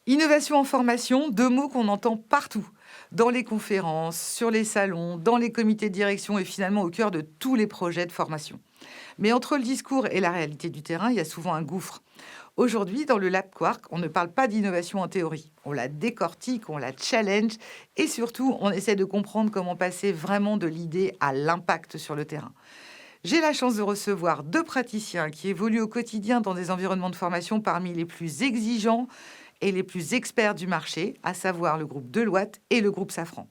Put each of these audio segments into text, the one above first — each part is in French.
Innovation en formation, deux mots qu'on entend partout, dans les conférences, sur les salons, dans les comités de direction et finalement au cœur de tous les projets de formation. Mais entre le discours et la réalité du terrain, il y a souvent un gouffre. Aujourd'hui, dans le Lab Quark, on ne parle pas d'innovation en théorie. On la décortique, on la challenge et surtout, on essaie de comprendre comment passer vraiment de l'idée à l'impact sur le terrain. J'ai la chance de recevoir deux praticiens qui évoluent au quotidien dans des environnements de formation parmi les plus exigeants et les plus experts du marché, à savoir le groupe Deloitte et le groupe Safran.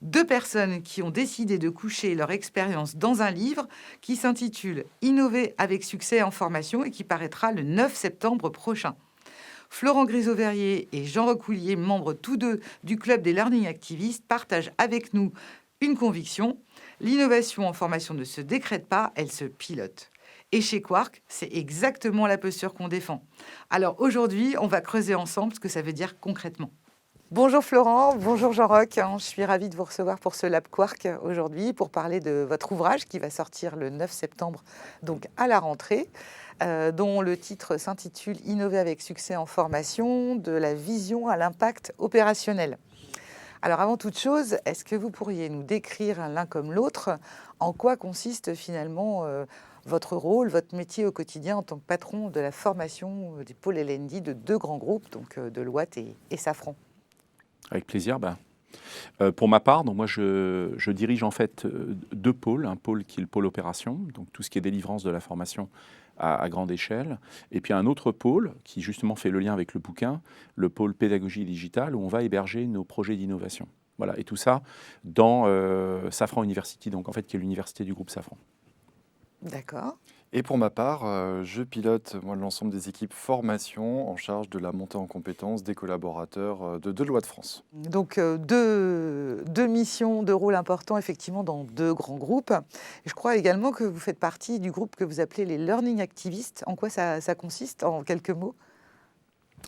Deux personnes qui ont décidé de coucher leur expérience dans un livre qui s'intitule Innover avec succès en formation et qui paraîtra le 9 septembre prochain. Florent Grisot-Verrier et Jean Recoulier, membres tous deux du club des Learning Activists, partagent avec nous une conviction. L'innovation en formation ne se décrète pas, elle se pilote. Et chez Quark, c'est exactement la posture qu'on défend. Alors aujourd'hui, on va creuser ensemble ce que ça veut dire concrètement. Bonjour Florent, bonjour Jean-Roch. Je suis ravie de vous recevoir pour ce Lab Quark aujourd'hui pour parler de votre ouvrage qui va sortir le 9 septembre, donc à la rentrée, dont le titre s'intitule Innover avec succès en formation, de la vision à l'impact opérationnel. Alors avant toute chose, est-ce que vous pourriez nous décrire l'un comme l'autre en quoi consiste finalement votre rôle, votre métier au quotidien en tant que patron de la formation des pôles L&D de deux grands groupes, donc Deloitte et Safran? Avec plaisir. Pour ma part, donc moi je dirige en fait deux pôles. Un pôle qui est le pôle opération, donc tout ce qui est délivrance de la formation à grande échelle. Et puis un autre pôle qui justement fait le lien avec le bouquin, le pôle pédagogie digitale, où on va héberger nos projets d'innovation. Voilà, et tout ça dans Safran University, donc en fait qui est l'université du groupe Safran. D'accord. Et pour ma part, je pilote l'ensemble des équipes formation en charge de la montée en compétences des collaborateurs de Deloitte France. Donc deux missions, deux rôles importants effectivement dans deux grands groupes. Et je crois également que vous faites partie du groupe que vous appelez les Learning Activists. En quoi ça consiste en quelques mots?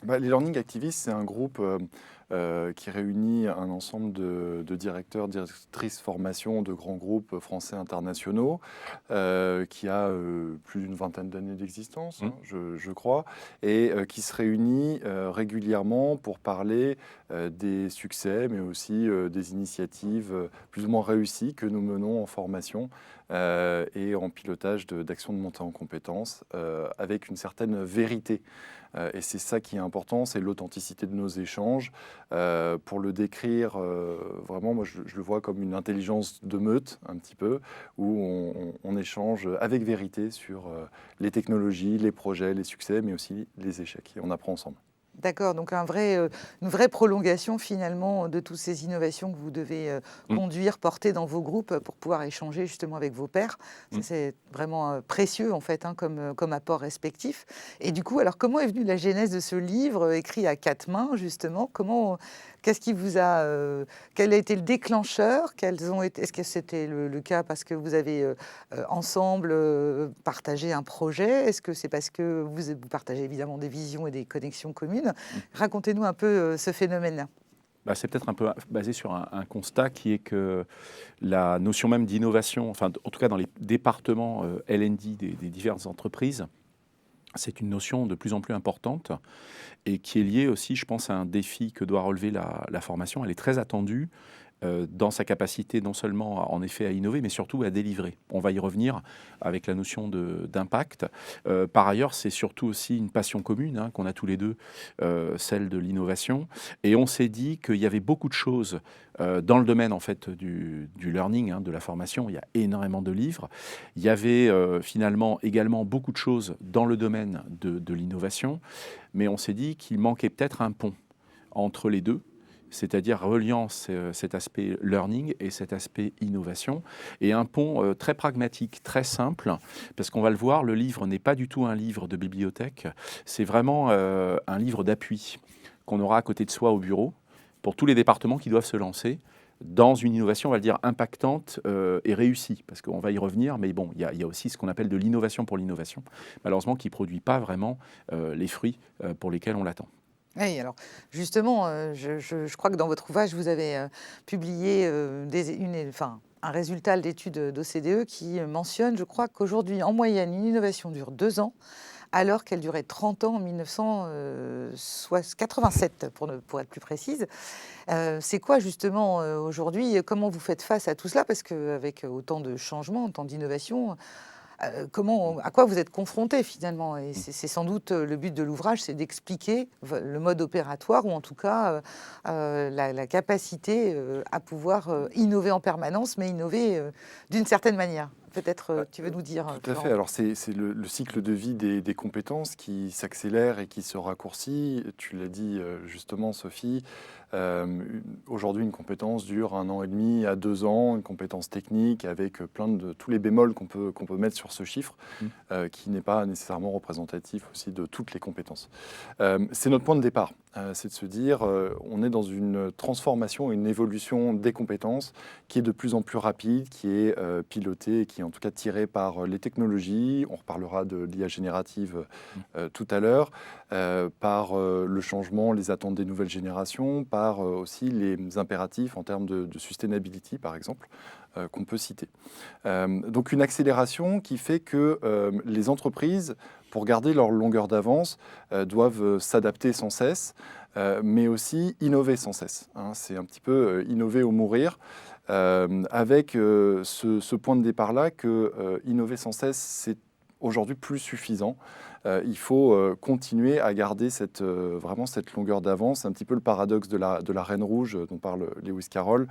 Les Learning Activists, c'est un groupe qui réunit un ensemble de directeurs, directrices formation de grands groupes français internationaux, qui a plus d'une vingtaine d'années d'existence, je crois, et qui se réunit régulièrement pour parler des succès, mais aussi des initiatives plus ou moins réussies que nous menons en formation et en pilotage d'actions de montée en compétences, avec une certaine vérité. Et c'est ça qui est important, c'est l'authenticité de nos échanges. Pour le décrire, vraiment, moi je le vois comme une intelligence de meute, un petit peu, où on échange avec vérité sur les technologies, les projets, les succès, mais aussi les échecs. Et on apprend ensemble. D'accord, donc une vraie prolongation finalement de toutes ces innovations que vous devez conduire, porter dans vos groupes pour pouvoir échanger justement avec vos pairs. Ça, c'est vraiment précieux en fait comme apport respectif. Et du coup, alors comment est venue la genèse de ce livre écrit à quatre mains justement? Qu'est-ce qui vous a, quel a été le déclencheur? Est-ce que c'était le cas parce que vous avez ensemble partagé un projet? Est-ce que c'est parce que vous partagez évidemment des visions et des connexions communes? Racontez-nous un peu ce phénomène-là. C'est peut-être un peu basé sur un constat qui est que la notion même d'innovation, enfin en tout cas dans les départements L&D des diverses entreprises, c'est une notion de plus en plus importante et qui est liée aussi, je pense, à un défi que doit relever la formation. Elle est très attendue dans sa capacité non seulement en effet à innover, mais surtout à délivrer. On va y revenir avec la notion d'impact. Par ailleurs, c'est surtout aussi une passion commune qu'on a tous les deux, celle de l'innovation. Et on s'est dit qu'il y avait beaucoup de choses dans le domaine en fait du learning, de la formation. Il y a énormément de livres. Il y avait finalement également beaucoup de choses dans le domaine de l'innovation, mais on s'est dit qu'il manquait peut-être un pont entre les deux, c'est-à-dire reliant cet aspect learning et cet aspect innovation, et un pont très pragmatique, très simple, parce qu'on va le voir, le livre n'est pas du tout un livre de bibliothèque, c'est vraiment un livre d'appui qu'on aura à côté de soi au bureau, pour tous les départements qui doivent se lancer dans une innovation, on va le dire, impactante et réussie, parce qu'on va y revenir, mais bon, il y a aussi ce qu'on appelle de l'innovation pour l'innovation, malheureusement qui ne produit pas vraiment les fruits pour lesquels on l'attend. Oui, alors justement, je crois que dans votre ouvrage, vous avez publié un résultat d'études d'OCDE qui mentionne, je crois qu'aujourd'hui, en moyenne, une innovation dure 2 ans, alors qu'elle durait 30 ans en 1987, pour être plus précise. C'est quoi justement aujourd'hui, comment vous faites face à tout cela? Parce qu'avec autant de changements, autant d'innovations, à quoi vous êtes confrontés finalement? Et c'est sans doute le but de l'ouvrage, c'est d'expliquer le mode opératoire ou en tout cas la capacité à pouvoir innover en permanence, mais innover d'une certaine manière. Peut-être tu veux nous dire, Tout à Florent. fait. Alors, c'est le cycle de vie des compétences qui s'accélère et qui se raccourcit. Tu l'as dit justement, Sophie. Aujourd'hui, une compétence dure 1 an et demi à 2 ans, une compétence technique avec plein de tous les bémols qu'on peut mettre sur ce chiffre, qui n'est pas nécessairement représentatif aussi de toutes les compétences. C'est notre point de départ. C'est de se dire, on est dans une transformation, une évolution des compétences qui est de plus en plus rapide, qui est pilotée, qui est en tout cas tirée par les technologies. On reparlera de l'IA générative tout à l'heure, par le changement, les attentes des nouvelles générations, par aussi les impératifs en termes de sustainability, par exemple, qu'on peut citer. Donc une accélération qui fait que les entreprises, pour garder leur longueur d'avance, doivent s'adapter sans cesse, mais aussi innover sans cesse. C'est un petit peu innover ou mourir, avec ce point de départ-là que innover sans cesse, c'est aujourd'hui plus suffisant. Il faut continuer à garder vraiment cette longueur d'avance, un petit peu le paradoxe de la Reine Rouge dont parle Lewis Carroll,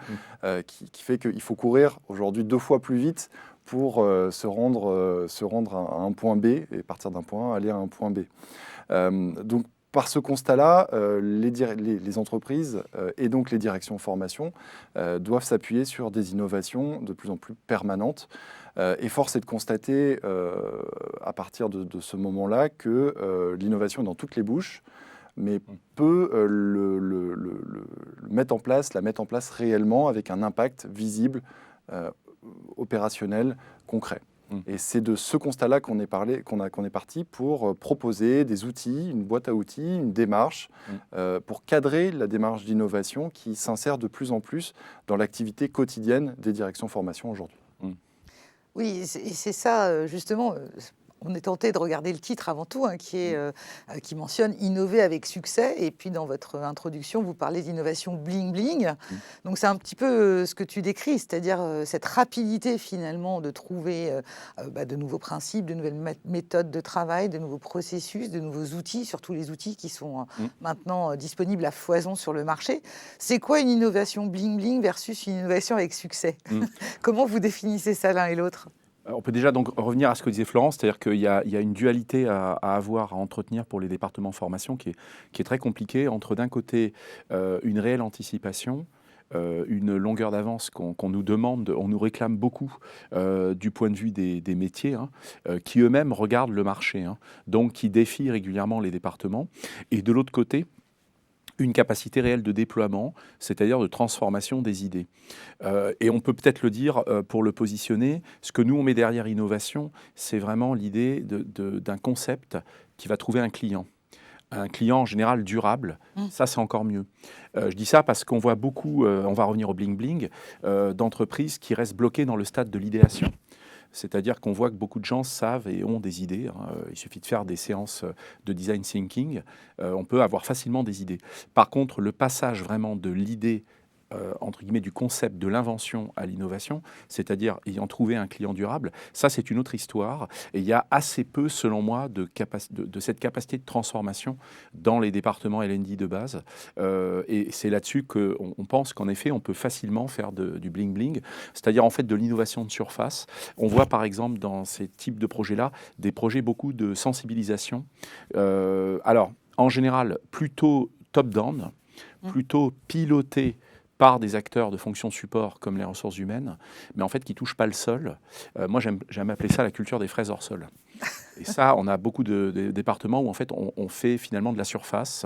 qui fait qu'il faut courir aujourd'hui 2 fois plus vite pour se rendre à un point B et partir d'un point A, aller à un point B. Donc, par ce constat-là, les entreprises et donc les directions formation doivent s'appuyer sur des innovations de plus en plus permanentes. Et force est de constater, à partir de ce moment-là, que l'innovation est dans toutes les bouches, mais peut la mettre en place réellement avec un impact visible, opérationnel, concret. Et c'est de ce constat-là qu'on est parti pour proposer des outils, une boîte à outils, une démarche, pour cadrer la démarche d'innovation qui s'insère de plus en plus dans l'activité quotidienne des directions formation aujourd'hui. Oui, et c'est ça, justement. On est tenté de regarder le titre avant tout, qui mentionne innover avec succès. Et puis dans votre introduction, vous parlez d'innovation bling bling. Donc c'est un petit peu ce que tu décris, c'est-à-dire cette rapidité finalement de trouver de nouveaux principes, de nouvelles méthodes de travail, de nouveaux processus, de nouveaux outils, surtout les outils qui sont maintenant disponibles à foison sur le marché. C'est quoi une innovation bling bling versus une innovation avec succès? Comment vous définissez ça l'un et l'autre? On peut déjà donc revenir à ce que disait Florence, c'est-à-dire qu'il y a une dualité à entretenir pour les départements formation qui est très compliquée entre d'un côté une réelle anticipation, une longueur d'avance qu'on nous demande, on nous réclame beaucoup du point de vue des métiers, qui eux-mêmes regardent le marché, donc qui défient régulièrement les départements, et de l'autre côté, une capacité réelle de déploiement, c'est-à-dire de transformation des idées. Et on peut peut-être le dire pour le positionner, ce que nous on met derrière innovation, c'est vraiment l'idée d'un concept qui va trouver un client en général durable. Ça c'est encore mieux. Je dis ça parce qu'on voit beaucoup, on va revenir au bling bling, d'entreprises qui restent bloquées dans le stade de l'idéation. C'est-à-dire qu'on voit que beaucoup de gens savent et ont des idées. Il suffit de faire des séances de design thinking. On peut avoir facilement des idées. Par contre, le passage vraiment de l'idée, entre guillemets, du concept de l'invention à l'innovation, c'est-à-dire ayant trouvé un client durable, ça c'est une autre histoire. Et il y a assez peu, selon moi, de cette capacité de transformation dans les départements L&D de base. Et c'est là-dessus qu'on pense qu'en effet, on peut facilement faire du bling-bling, c'est-à-dire en fait de l'innovation de surface. On voit par exemple dans ces types de projets-là, des projets beaucoup de sensibilisation. Alors, en général, plutôt top-down, plutôt piloté par des acteurs de fonctions support comme les ressources humaines, mais en fait qui ne touchent pas le sol. Moi, j'aime appeler ça la culture des fraises hors sol. Et ça, on a beaucoup de départements où en fait on fait finalement de la surface.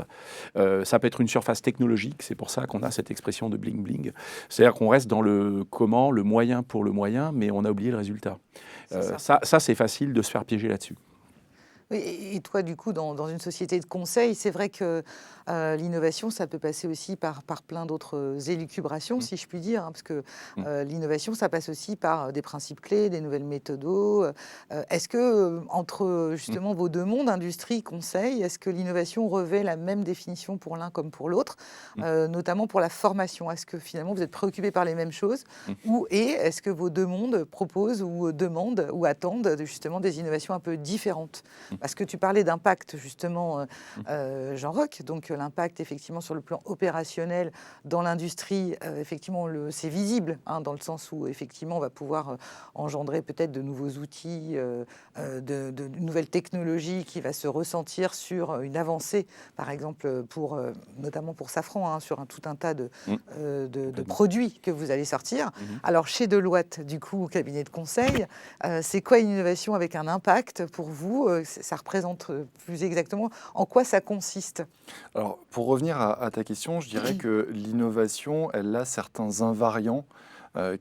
Ça peut être une surface technologique, c'est pour ça qu'on a cette expression de bling bling. C'est-à-dire qu'on reste dans le comment, le moyen pour le moyen, mais on a oublié le résultat. Ça c'est facile de se faire piéger là-dessus. Oui, et toi, du coup, dans une société de conseil, c'est vrai que l'innovation, ça peut passer aussi par plein d'autres élucubrations, Mm. si je puis dire, hein, parce que Mm. l'innovation, ça passe aussi par des principes clés, des nouvelles méthodos. Est-ce que, entre Mm. justement vos deux mondes, industrie, conseil, est-ce que l'innovation revêt la même définition pour l'un comme pour l'autre, Mm. notamment pour la formation? Est-ce que finalement vous êtes préoccupés par les mêmes choses, Mm. et est-ce que vos deux mondes proposent ou demandent ou attendent justement des innovations un peu différentes? Mm. Parce que tu parlais d'impact, justement, Mm. Jean-Roch. Donc, l'impact, effectivement, sur le plan opérationnel dans l'industrie, effectivement, c'est visible, hein, dans le sens où, effectivement, on va pouvoir engendrer peut-être de nouveaux outils, de nouvelles technologies qui va se ressentir sur une avancée, par exemple, notamment pour Safran, hein, sur tout un tas de Mm. Complètement. produits que vous allez sortir. Mhm. Alors, chez Deloitte, du coup, cabinet de conseil, c'est quoi une innovation avec un impact pour vous? Ça représente plus exactement en quoi ça consiste? Alors, pour revenir à ta question, je dirais que l'innovation, elle a certains invariants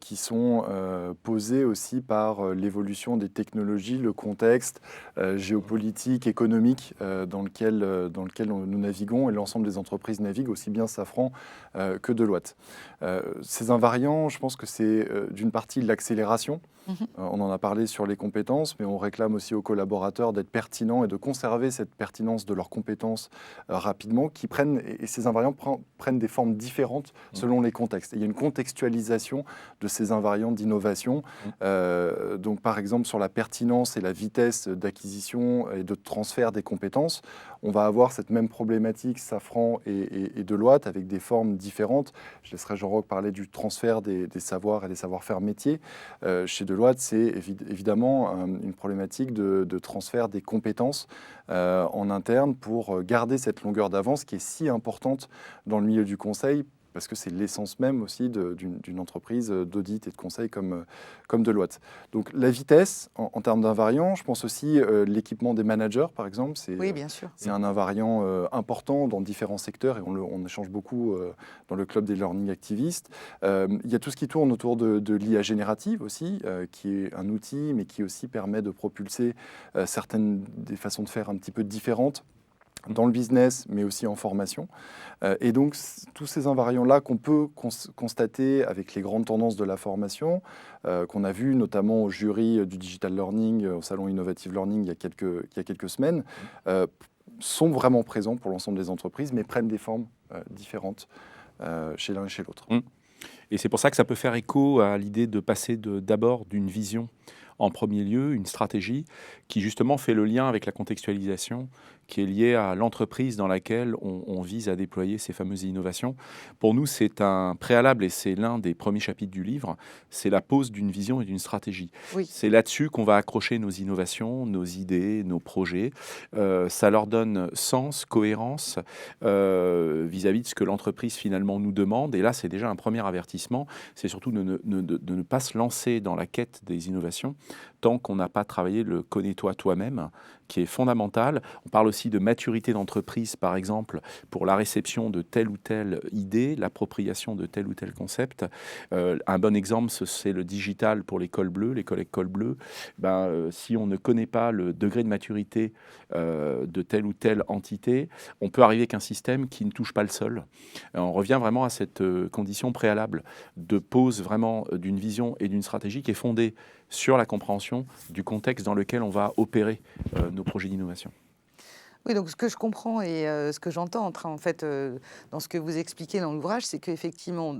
qui sont posés aussi par l'évolution des technologies, le contexte géopolitique, économique dans lequel nous naviguons et l'ensemble des entreprises naviguent, aussi bien Safran que Deloitte. Ces invariants, je pense que c'est d'une partie l'accélération. On en a parlé sur les compétences, mais on réclame aussi aux collaborateurs d'être pertinents et de conserver cette pertinence de leurs compétences rapidement, et ces invariants prennent des formes différentes selon les contextes. Et il y a une contextualisation de ces invariants d'innovation. Donc, par exemple, sur la pertinence et la vitesse d'acquisition et de transfert des compétences, on va avoir cette même problématique Safran et Deloitte avec des formes différentes. Je laisserai Jean-Roch parler du transfert des savoirs et des savoir-faire métiers. Chez Deloitte, c'est évidemment une problématique de transfert des compétences en interne pour garder cette longueur d'avance qui est si importante dans le milieu du conseil, parce que c'est l'essence même aussi d'une entreprise d'audit et de conseil comme Deloitte. Donc la vitesse, en termes d'invariants, je pense aussi l'équipement des managers, par exemple, Oui, bien sûr. c'est un invariant important dans différents secteurs, et on échange beaucoup dans le club des learning activistes. Il y a tout ce qui tourne autour de l'IA générative aussi, qui est un outil, mais qui aussi permet de propulser certaines des façons de faire un petit peu différentes dans le business, mais aussi en formation. Et donc, tous ces invariants-là qu'on peut constater avec les grandes tendances de la formation, qu'on a vu notamment au jury du Digital Learning, au Salon Innovative Learning il y a quelques semaines, sont vraiment présents pour l'ensemble des entreprises, mais prennent des formes différentes chez l'un et chez l'autre. Et c'est pour ça que ça peut faire écho à l'idée de passer d'abord d'une vision en premier lieu, une stratégie qui justement fait le lien avec la contextualisation qui est liée à l'entreprise dans laquelle on vise à déployer ces fameuses innovations. Pour nous, c'est un préalable et c'est l'un des premiers chapitres du livre, c'est la pose d'une vision et d'une stratégie. Oui. C'est là-dessus qu'on va accrocher nos innovations, nos idées, nos projets. Ça leur donne sens, cohérence vis-à-vis de ce que l'entreprise finalement nous demande. Et là, c'est déjà un premier avertissement, c'est surtout de ne pas se lancer dans la quête des innovations tant qu'on n'a pas travaillé le connais-toi toi-même, qui est fondamental. On parle aussi de maturité d'entreprise, par exemple, pour la réception de telle ou telle idée, l'appropriation de tel ou tel concept. Un bon exemple, c'est le digital pour les cols bleus, les collègues cols bleus. Si on ne connaît pas le degré de maturité de telle ou telle entité, on peut arriver qu'un système qui ne touche pas le sol. On revient vraiment à cette condition préalable de pose vraiment d'une vision et d'une stratégie qui est fondée sur la compréhension du contexte dans lequel on va opérer nos projets d'innovation. Oui, donc ce que je comprends et ce que j'entends en fait, dans ce que vous expliquez dans l'ouvrage, c'est qu'effectivement,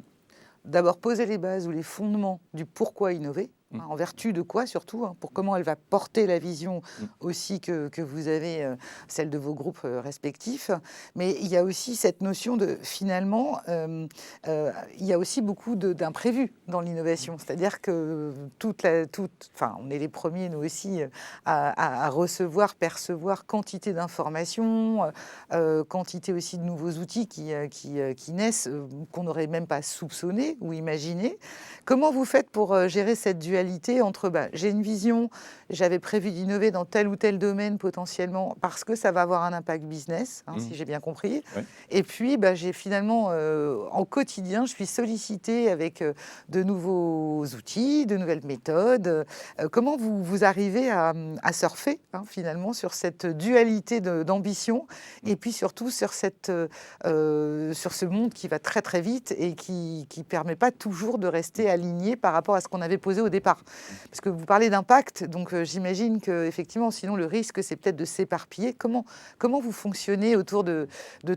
d'abord poser les bases ou les fondements du pourquoi innover, en vertu de quoi surtout, pour comment elle va porter la vision aussi que vous avez, celle de vos groupes respectifs. Mais il y a aussi cette notion de, finalement, il y a aussi beaucoup d'imprévus dans l'innovation. C'est-à-dire que on est les premiers, nous aussi, à recevoir, percevoir quantité d'informations, quantité aussi de nouveaux outils qui naissent, qu'on n'aurait même pas soupçonné ou imaginé. Comment vous faites pour gérer cette dualité dualité entre j'ai une vision, j'avais prévu d'innover dans tel ou tel domaine potentiellement parce que ça va avoir un impact business, si j'ai bien compris. Ouais. Et puis, j'ai finalement, en quotidien, je suis sollicitée avec de nouveaux outils, de nouvelles méthodes. Comment vous arrivez à surfer finalement sur cette dualité d'ambition et puis surtout sur ce monde qui va très très vite et qui permet pas toujours de rester aligné par rapport à ce qu'on avait posé au départ. Parce que vous parlez d'impact, donc j'imagine que effectivement, sinon le risque c'est peut-être de s'éparpiller. Comment vous fonctionnez autour de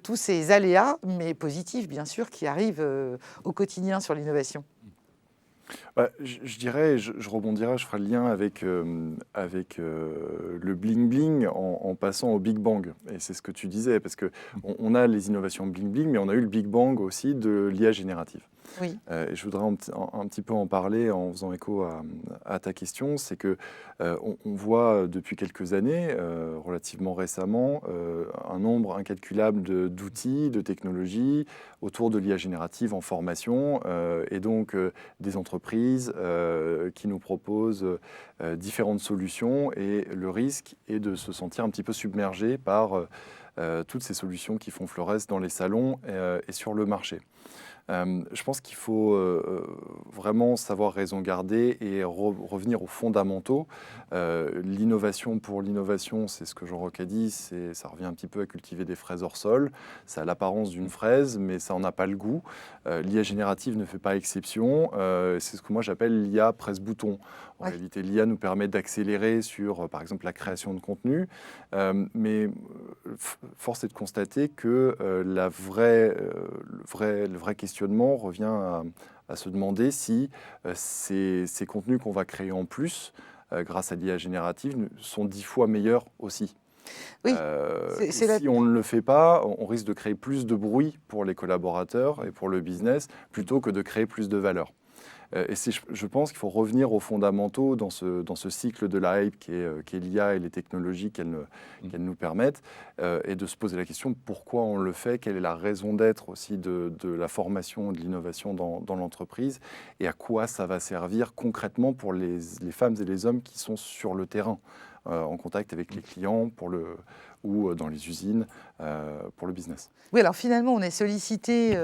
tous ces aléas, mais positifs bien sûr, qui arrivent au quotidien sur l'innovation? Je dirais, je rebondirais, je ferai le lien avec, le bling-bling en passant au Big Bang. Et c'est ce que tu disais, parce qu'on a les innovations bling-bling, mais on a eu le Big Bang aussi de l'IA générative. Oui. Et je voudrais un petit peu en parler en faisant écho à ta question. C'est que on voit depuis quelques années, relativement récemment, un nombre incalculable d'outils, de technologies autour de l'IA générative en formation, et donc des entreprises qui nous proposent différentes solutions. Et le risque est de se sentir un petit peu submergé par toutes ces solutions qui font fleuresse dans les salons et sur le marché. Je pense qu'il faut vraiment savoir raison garder et revenir aux fondamentaux. L'innovation pour l'innovation, c'est ce que Jean-Roch a dit, ça revient un petit peu à cultiver des fraises hors sol. Ça a l'apparence d'une fraise, mais ça n'en a pas le goût. L'IA générative ne fait pas exception. C'est ce que moi j'appelle l'IA presse-bouton. En réalité, l'IA nous permet d'accélérer sur, par exemple, la création de contenu, mais force est de constater que le vrai questionnement revient à se demander si ces contenus qu'on va créer en plus, grâce à l'IA générative, sont 10 fois meilleurs aussi. Oui, Si on ne le fait pas, on risque de créer plus de bruit pour les collaborateurs et pour le business, plutôt que de créer plus de valeur. Et je pense qu'il faut revenir aux fondamentaux dans ce cycle de la hype qui est l'IA et les technologies qu'elles nous permettent, et de se poser la question pourquoi on le fait, quelle est la raison d'être aussi de la formation et de l'innovation dans l'entreprise, et à quoi ça va servir concrètement pour les femmes et les hommes qui sont sur le terrain, en contact avec les clients ou dans les usines pour le business. Oui, alors finalement, on est sollicité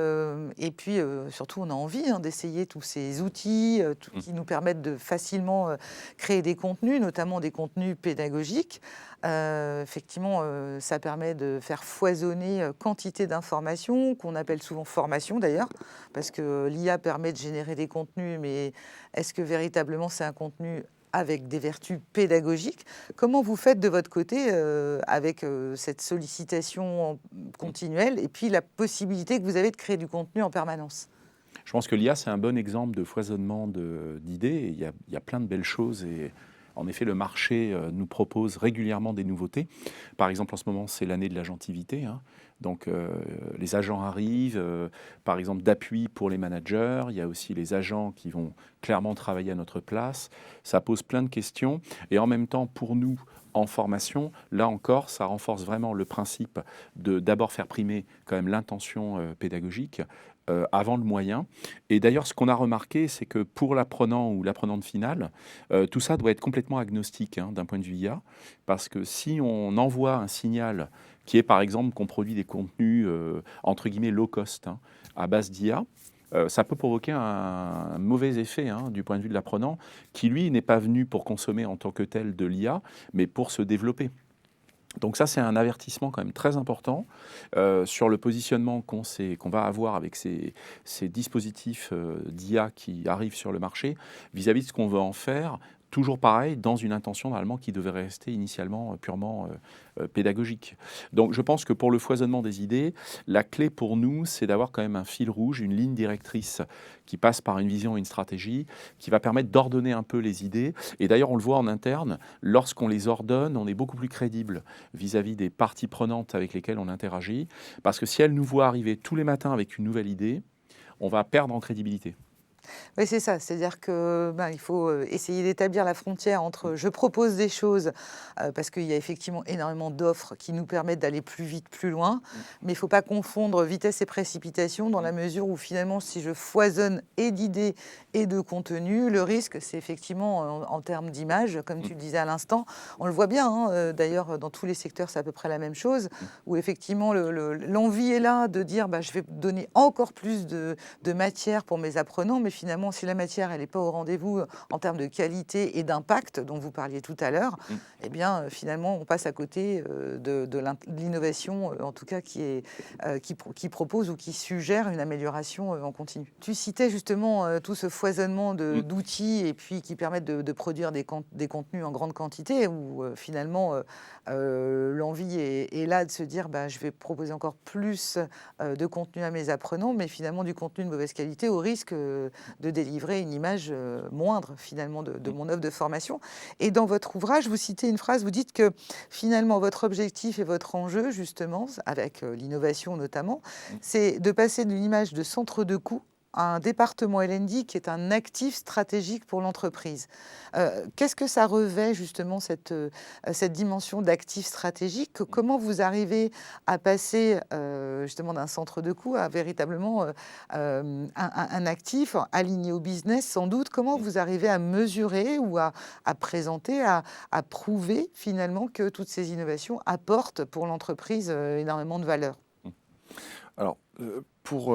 et puis surtout, on a envie d'essayer tous ces outils qui nous permettent de facilement créer des contenus, notamment des contenus pédagogiques. Effectivement, ça permet de faire foisonner quantité d'informations, qu'on appelle souvent formation d'ailleurs, parce que l'IA permet de générer des contenus, mais est-ce que véritablement c'est un contenu avec des vertus pédagogiques? Comment vous faites de votre côté avec cette sollicitation continuelle et puis la possibilité que vous avez de créer du contenu en permanence? Je pense que l'IA, c'est un bon exemple de foisonnement d'idées. Il y a plein de belles choses et en effet, le marché nous propose régulièrement des nouveautés. Par exemple, en ce moment, c'est l'année de l'agentivité. Donc, les agents arrivent, par exemple, d'appui pour les managers. Il y a aussi les agents qui vont clairement travailler à notre place. Ça pose plein de questions. Et en même temps, pour nous, en formation, là encore, ça renforce vraiment le principe de d'abord faire primer quand même l'intention pédagogique avant le moyen. Et d'ailleurs, ce qu'on a remarqué, c'est que pour l'apprenant ou l'apprenante finale, tout ça doit être complètement agnostique d'un point de vue IA, parce que si on envoie un signal qui est par exemple qu'on produit des contenus entre guillemets low cost à base d'IA, ça peut provoquer un mauvais effet du point de vue de l'apprenant, qui lui n'est pas venu pour consommer en tant que tel de l'IA, mais pour se développer. Donc ça, c'est un avertissement quand même très important sur le positionnement qu'on va avoir avec ces dispositifs d'IA qui arrivent sur le marché vis-à-vis de ce qu'on veut en faire. Toujours pareil, dans une intention normalement qui devait rester initialement purement pédagogique. Donc je pense que pour le foisonnement des idées, la clé pour nous, c'est d'avoir quand même un fil rouge, une ligne directrice qui passe par une vision et une stratégie, qui va permettre d'ordonner un peu les idées. Et d'ailleurs, on le voit en interne, lorsqu'on les ordonne, on est beaucoup plus crédible vis-à-vis des parties prenantes avec lesquelles on interagit. Parce que si elles nous voient arriver tous les matins avec une nouvelle idée, on va perdre en crédibilité. Oui, c'est ça. C'est-à-dire que il faut essayer d'établir la frontière entre je propose des choses parce qu'il y a effectivement énormément d'offres qui nous permettent d'aller plus vite, plus loin, mais il ne faut pas confondre vitesse et précipitation dans la mesure où finalement, si je foisonne et d'idées et de contenu, le risque, c'est effectivement en termes d'image, comme tu le disais à l'instant, on le voit bien. D'ailleurs, dans tous les secteurs, c'est à peu près la même chose, où effectivement l'envie est là de dire je vais donner encore plus de matière pour mes apprenants, mais finalement, si la matière elle n'est pas au rendez-vous en termes de qualité et d'impact dont vous parliez tout à l'heure, eh bien, finalement, on passe à côté de l'innovation, en tout cas, qui propose ou qui suggère une amélioration en continu. Tu citais justement tout ce foisonnement d'outils et puis qui permettent de produire des contenus en grande quantité, où finalement, l'envie est là de se dire je vais proposer encore plus de contenu à mes apprenants, mais finalement du contenu de mauvaise qualité au risque de délivrer une image moindre finalement de mon œuvre de formation. Et dans votre ouvrage, vous citez une phrase, vous dites que finalement votre objectif et votre enjeu justement, avec l'innovation notamment, c'est de passer d'une image de centre de coût à un département L&D qui est un actif stratégique pour l'entreprise. Qu'est-ce que ça revêt justement cette dimension d'actif stratégique? Comment vous arrivez à passer justement d'un centre de coût à véritablement un actif aligné au business sans doute? Comment vous arrivez à mesurer ou à présenter, à prouver finalement que toutes ces innovations apportent pour l'entreprise énormément de valeur? Alors, pour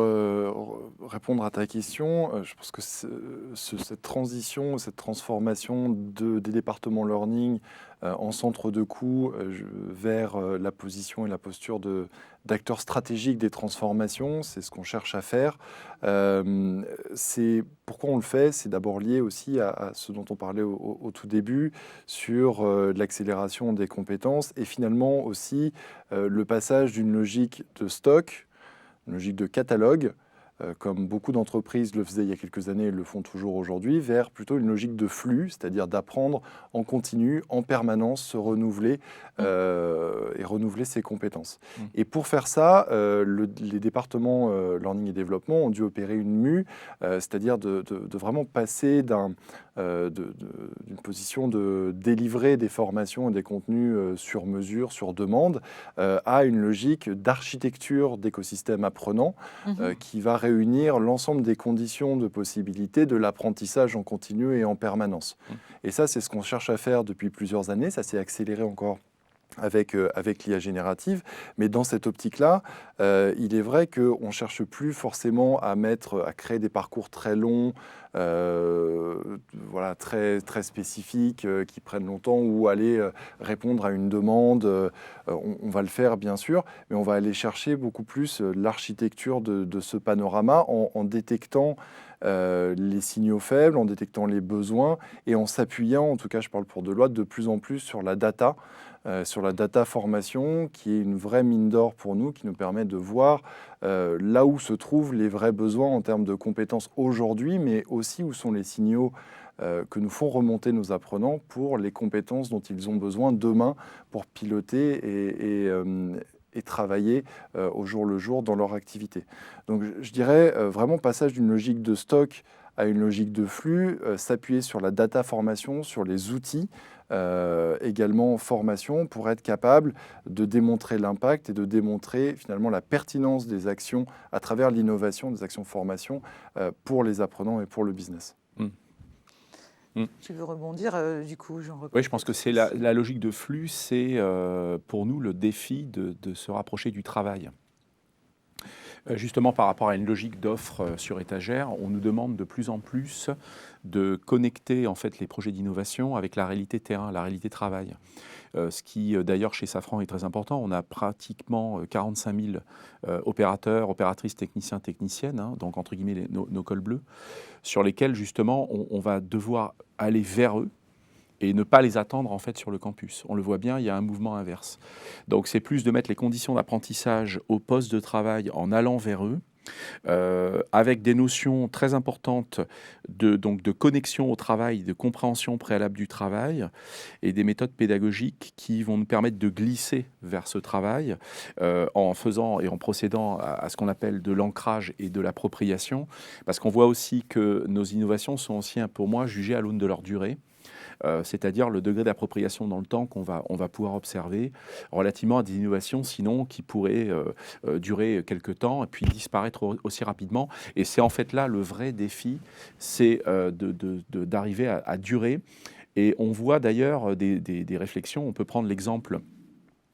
répondre à ta question, je pense que cette transition, cette transformation des départements learning en centre de coût vers la position et la posture d'acteurs stratégiques des transformations, c'est ce qu'on cherche à faire. Pourquoi on le fait? C'est d'abord lié aussi à ce dont on parlait au tout début sur l'accélération des compétences et finalement aussi le passage d'une logique de stock, une logique de catalogue, comme beaucoup d'entreprises le faisaient il y a quelques années et le font toujours aujourd'hui, vers plutôt une logique de flux, c'est-à-dire d'apprendre en continu, en permanence, se renouveler et renouveler ses compétences. Et pour faire ça, les départements Learning et Développement ont dû opérer une mue, c'est-à-dire de vraiment passer d'une position de délivrer des formations et des contenus sur mesure, sur demande, à une logique d'architecture d'écosystème apprenant qui va réunir l'ensemble des conditions de possibilité de l'apprentissage en continu et en permanence. Et ça, c'est ce qu'on cherche à faire depuis plusieurs années. Ça s'est accéléré encore avec l'IA générative. Mais dans cette optique-là, il est vrai qu'on ne cherche plus forcément à créer des parcours très longs, très, très spécifiques, qui prennent longtemps, ou aller répondre à une demande. On va le faire, bien sûr, mais on va aller chercher beaucoup plus l'architecture de ce panorama en détectant les signaux faibles, en détectant les besoins et en s'appuyant, en tout cas je parle pour Deloitte, de plus en plus sur la data formation, qui est une vraie mine d'or pour nous, qui nous permet de voir là où se trouvent les vrais besoins en termes de compétences aujourd'hui, mais aussi où sont les signaux que nous font remonter nos apprenants pour les compétences dont ils ont besoin demain pour piloter et travailler au jour le jour dans leur activité. Donc je dirais vraiment passage d'une logique de stock à une logique de flux, s'appuyer sur la data formation, sur les outils, également formation, pour être capable de démontrer l'impact et de démontrer finalement la pertinence des actions à travers l'innovation, des actions formation pour les apprenants et pour le business. Tu veux rebondir du coup, Jean? Oui, je pense que c'est la logique de flux, c'est pour nous le défi de se rapprocher du travail. Justement, par rapport à une logique d'offre sur étagère, on nous demande de plus en plus de connecter en fait les projets d'innovation avec la réalité terrain, la réalité travail. Ce qui d'ailleurs chez Safran est très important. On a pratiquement 45 000 opérateurs, opératrices, techniciens, techniciennes, donc entre guillemets nos cols bleus, sur lesquels justement on va devoir aller vers eux et ne pas les attendre en fait sur le campus. On le voit bien, il y a un mouvement inverse. Donc c'est plus de mettre les conditions d'apprentissage au poste de travail en allant vers eux avec des notions très importantes donc de connexion au travail, de compréhension préalable du travail et des méthodes pédagogiques qui vont nous permettre de glisser vers ce travail en faisant et en procédant à ce qu'on appelle de l'ancrage et de l'appropriation, parce qu'on voit aussi que nos innovations sont aussi, pour moi, jugées à l'aune de leur durée. C'est-à-dire le degré d'appropriation dans le temps on va pouvoir observer relativement à des innovations sinon qui pourraient durer quelques temps et puis disparaître aussi rapidement. Et c'est en fait là le vrai défi, c'est d'arriver à durer. Et on voit d'ailleurs des réflexions, on peut prendre l'exemple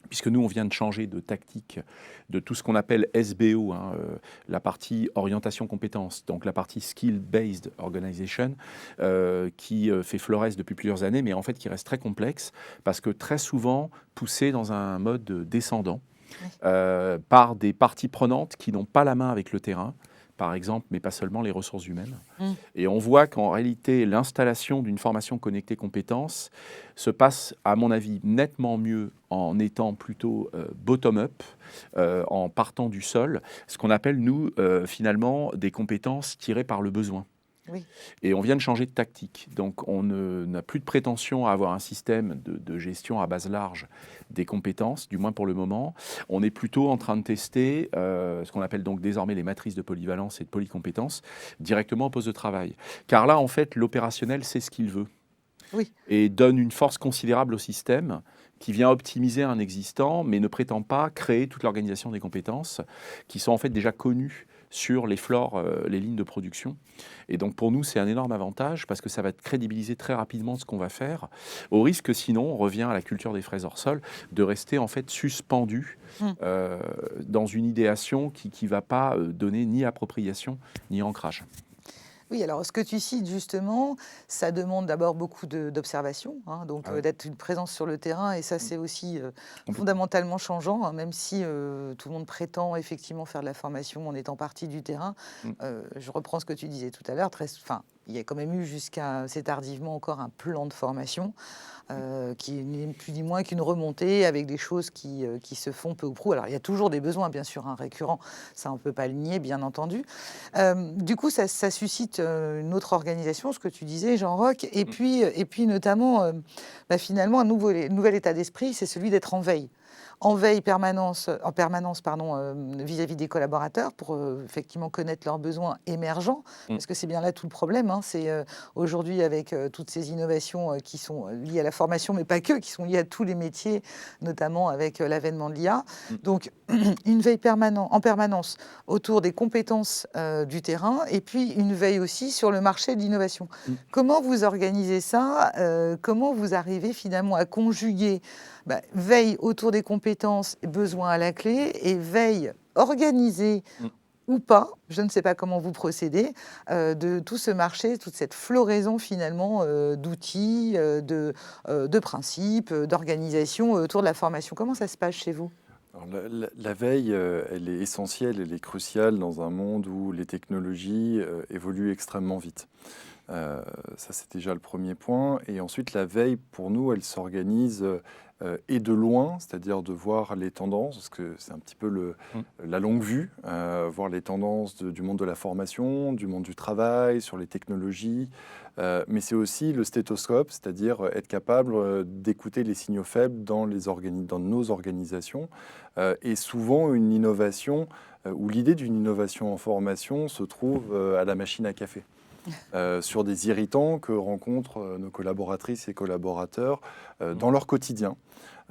puisque nous, on vient de changer de tactique de tout ce qu'on appelle SBO, la partie orientation compétences, donc la partie skill-based organization, qui fait florès depuis plusieurs années, mais en fait qui reste très complexe, parce que très souvent poussé dans un mode descendant, par des parties prenantes qui n'ont pas la main avec le terrain, par exemple, mais pas seulement les ressources humaines. Et on voit qu'en réalité, l'installation d'une formation connectée compétences se passe, à mon avis, nettement mieux en étant plutôt bottom-up, en partant du sol, ce qu'on appelle, nous, finalement, des compétences tirées par le besoin. Oui. Et on vient de changer de tactique. Donc, on n'a plus de prétention à avoir un système de gestion à base large des compétences, du moins pour le moment. On est plutôt en train de tester ce qu'on appelle donc désormais les matrices de polyvalence et de polycompétences directement au poste de travail. Car là, en fait, l'opérationnel sait ce qu'il veut. Oui. Et donne une force considérable au système qui vient optimiser un existant, mais ne prétend pas créer toute l'organisation des compétences qui sont en fait déjà connues sur les flores, les lignes de production. Et donc pour nous, c'est un énorme avantage parce que ça va crédibiliser très rapidement ce qu'on va faire, au risque sinon, on revient à la culture des fraises hors sol, de rester en fait suspendu dans une idéation qui ne va pas donner ni appropriation ni ancrage. Oui, alors ce que tu cites justement, ça demande d'abord beaucoup d'observation, donc d'être une présence sur le terrain, et ça c'est aussi fondamentalement changeant, même si tout le monde prétend effectivement faire de la formation en étant partie du terrain. Je reprends ce que tu disais tout à l'heure, il y a quand même eu jusqu'à assez tardivement encore un plan de formation qui n'est plus ni moins qu'une remontée avec des choses qui se font peu ou prou. Alors il y a toujours des besoins bien sûr récurrents, ça on ne peut pas le nier bien entendu. Du coup ça suscite une autre organisation, ce que tu disais Jean-Roch, et puis notamment finalement un nouvel état d'esprit, c'est celui d'être en veille. En permanence vis-à-vis des collaborateurs pour effectivement connaître leurs besoins émergents, parce que c'est bien là tout le problème. C'est aujourd'hui avec toutes ces innovations qui sont liées à la formation, mais pas que, qui sont liées à tous les métiers, notamment avec l'avènement de l'IA. Donc une veille en permanence autour des compétences du terrain, et puis une veille aussi sur le marché de l'innovation. Comment vous organisez ça comment vous arrivez finalement à conjuguer veille autour des compétences, besoin à la clé, et veille organisée ou pas, je ne sais pas comment vous procédez, de tout ce marché, toute cette floraison finalement d'outils, de principes, d'organisation autour de la formation. Comment ça se passe chez vous ? Alors, la veille, elle est essentielle, elle est cruciale dans un monde où les technologies évoluent extrêmement vite. Ça, c'est déjà le premier point. Et ensuite, la veille, pour nous, elle s'organise et de loin, c'est-à-dire de voir les tendances, parce que c'est un petit peu la longue vue, voir les tendances du monde de la formation, du monde du travail, sur les technologies, mais c'est aussi le stéthoscope, c'est-à-dire être capable d'écouter les signaux faibles dans nos organisations, et souvent une innovation, ou l'idée d'une innovation en formation se trouve à la machine à café. Sur des irritants que rencontrent nos collaboratrices et collaborateurs dans leur quotidien,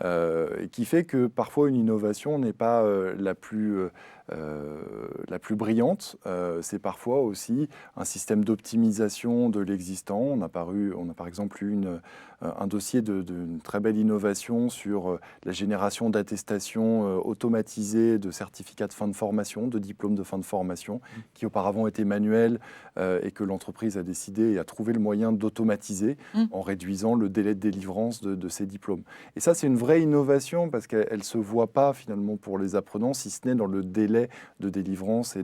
et qui fait que parfois une innovation n'est pas la plus brillante. C'est parfois aussi un système d'optimisation de l'existant. On a par exemple eu un dossier d'une très belle innovation sur la génération d'attestations automatisées de certificats de fin de formation, de diplômes de fin de formation, qui auparavant étaient manuels et que l'entreprise a décidé et a trouvé le moyen d'automatiser en réduisant le délai de délivrance de ces diplômes. Et ça, c'est une vraie innovation parce qu'elle ne se voit pas finalement pour les apprenants, si ce n'est dans le délai délais de délivrance et